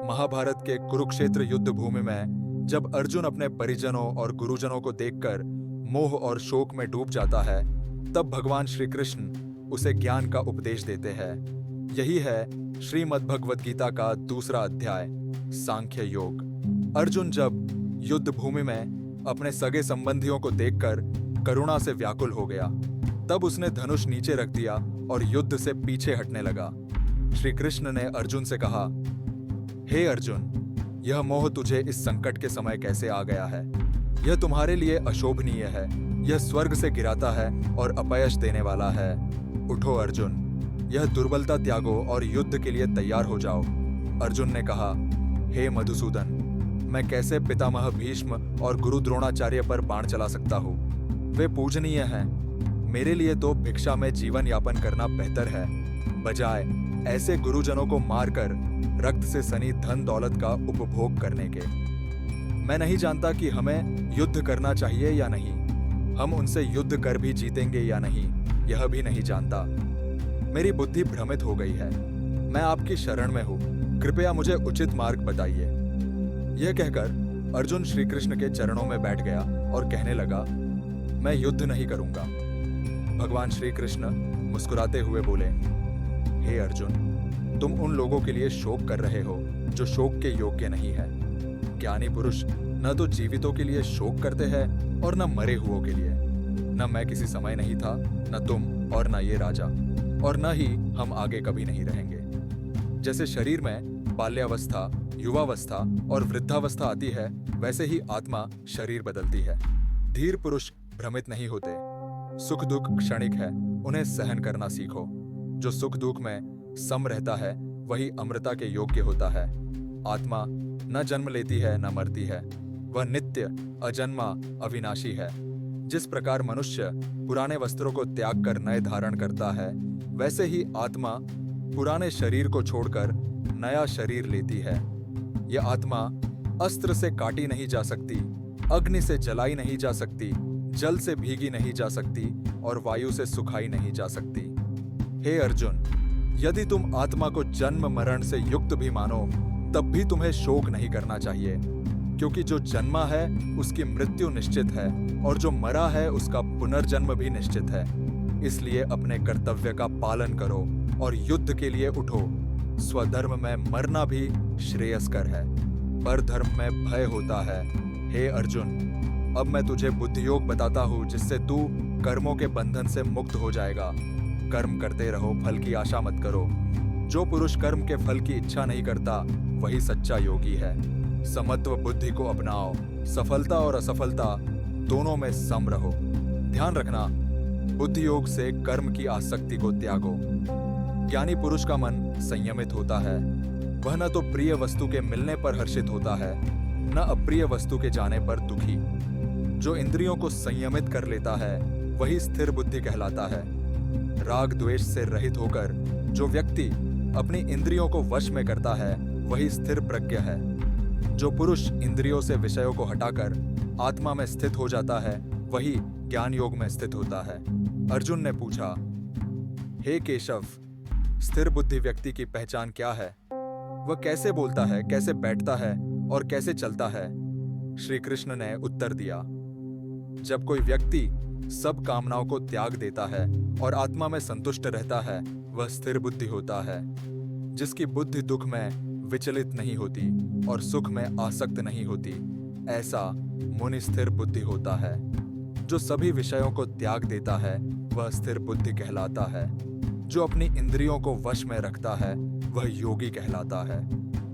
महाभारत के कुरुक्षेत्र युद्ध भूमि में जब अर्जुन अपने परिजनों और गुरुजनों को देखकर मोह और शोक में डूब जाता है, तब भगवान श्री कृष्ण उसे ज्ञान का उपदेश देते हैं। यही है श्रीमद् भगवद गीता का दूसरा अध्याय, सांख्य योग। अर्जुन जब युद्ध भूमि में अपने सगे संबंधियों को देखकर करुणा से व्याकुल हो गया, तब उसने धनुष नीचे रख दिया और युद्ध से पीछे हटने लगा। श्री कृष्ण ने अर्जुन से कहा, हे अर्जुन, यह मोह तुझे इस संकट के समय कैसे आ गया है? यह तुम्हारे लिए अशोभनीय है। यह स्वर्ग से गिराता है और अपयश देने वाला है। उठो अर्जुन, यह दुर्बलता त्यागो और युद्ध के लिए तैयार हो जाओ। अर्जुन ने कहा, हे मधुसूदन, मैं कैसे पितामह भीष्म और गुरु द्रोणाचार्य पर बाण चला सकता हूँ? वे पूजनीय हैं। मेरे लिए तो भिक्षा में जीवन यापन करना बेहतर है, बजाय ऐसे गुरुजनों को मारकर रक्त से सनी धन दौलत का उपभोग करने के। मैं नहीं जानता कि हमें युद्ध करना चाहिए या नहीं। हम उनसे युद्ध कर भी जीतेंगे या नहीं, यह भी नहीं जानता। मेरी बुद्धि भ्रमित हो गई है। मैं आपकी शरण में हूँ, कृपया मुझे उचित मार्ग बताइए। यह कहकर अर्जुन श्री कृष्ण के चरणों में बैठ गया और कहने लगा, मैं युद्ध नहीं करूंगा। भगवान श्री कृष्ण मुस्कुराते हुए बोले, हे अर्जुन, तुम उन लोगों के लिए शोक कर रहे हो जो शोक के योग्य नहीं है। ज्ञानी पुरुष न तो जीवितों के लिए शोक करते हैं और न मरे हुओं के लिए। न मैं किसी समय नहीं था, न तुम और न ये राजा, और न ही हम आगे कभी नहीं रहेंगे। जैसे शरीर में बाल्यावस्था, युवावस्था और वृद्धावस्था आती है, वैसे ही आत्मा शरीर बदलती है। धीर पुरुष भ्रमित नहीं होते। सुख दुख क्षणिक है, उन्हें सहन करना सीखो। जो सुख दुख में सम रहता है वही अमृता के योग्य होता है। आत्मा न जन्म लेती है न मरती है, वह नित्य अजन्मा अविनाशी है। जिस प्रकार मनुष्य पुराने वस्त्रों को त्याग कर नए धारण करता है, वैसे ही आत्मा पुराने शरीर को छोड़कर नया शरीर लेती है। यह आत्मा अस्त्र से काटी नहीं जा सकती, अग्नि से जलाई नहीं जा सकती, जल से भीगी नहीं जा सकती और वायु से सुखाई नहीं जा सकती। हे अर्जुन, यदि तुम आत्मा को जन्म मरण से युक्त भी मानो, तब भी तुम्हें शोक नहीं करना चाहिए, क्योंकि जो जन्मा है उसकी मृत्यु निश्चित है और जो मरा है उसका पुनर्जन्म भी निश्चित है। इसलिए अपने कर्तव्य का पालन करो और युद्ध के लिए उठो। स्वधर्म में मरना भी श्रेयस्कर है, पर धर्म में भय होता है। हे अर्जुन, अब मैं तुझे बुद्धियोग बताता हूँ, जिससे तू कर्मों के बंधन से मुक्त हो जाएगा। कर्म करते रहो, फल की आशा मत करो। जो पुरुष कर्म के फल की इच्छा नहीं करता, वही सच्चा योगी है। समत्व बुद्धि को अपनाओ, सफलता और असफलता दोनों में सम रहो। ध्यान रखना, बुद्धि योग से कर्म की आसक्ति को त्यागो। ज्ञानी पुरुष का मन संयमित होता है। वह न तो प्रिय वस्तु के मिलने पर हर्षित होता है, न अप्रिय वस्तु के जाने पर दुखी। जो इंद्रियों को संयमित कर लेता है, वही स्थिर बुद्धि कहलाता है। राग द्वेष से रहित होकर जो व्यक्ति अपनी इंद्रियों को वश में करता है, वही स्थिर प्रज्ञ है। जो पुरुष इंद्रियों से विषयों को हटाकर आत्मा में स्थित हो जाता है, वही ज्ञान योग में स्थित होता है। अर्जुन ने पूछा, हे केशव, स्थिर बुद्धि व्यक्ति की पहचान क्या है? वह कैसे बोलता है, कैसे बैठता है और कैसे चलता है? श्री कृष्ण ने उत्तर दिया, जब कोई व्यक्ति सब कामनाओं को त्याग देता है और आत्मा में संतुष्ट रहता है, वह स्थिर बुद्धि होता है। जिसकी बुद्धि दुख में विचलित नहीं होती और सुख में आसक्त नहीं होती, ऐसा मुनि स्थिर बुद्धि होता है। जो सभी विषयों को त्याग देता है, वह स्थिर बुद्धि कहलाता है। जो अपनी इंद्रियों को वश में रखता है, वह योगी कहलाता है।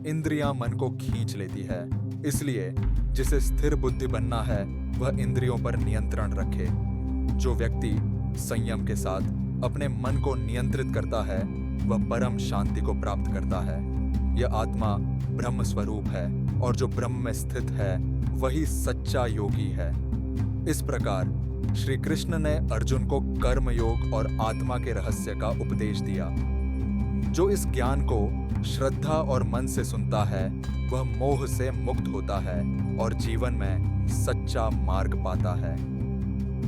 इंद्रियां मन को खींच लेती है, इसलिए जिसे स्थिर बुद्धि बनना है, वह इंद्रियों पर नियंत्रण रखे। जो व्यक्ति संयम के साथ अपने मन को नियंत्रित करता है, वह परम शांति को प्राप्त करता है। यह आत्मा ब्रह्म स्वरूप है और जो ब्रह्म में स्थित है, वही सच्चा योगी है। इस प्रकार श्री कृष्ण ने अर्जुन को कर्म योग और आत्मा के रहस्य का उपदेश दिया। जो इस ज्ञान को श्रद्धा और मन से सुनता है, वह मोह से मुक्त होता है और जीवन में सच्चा मार्ग पाता है।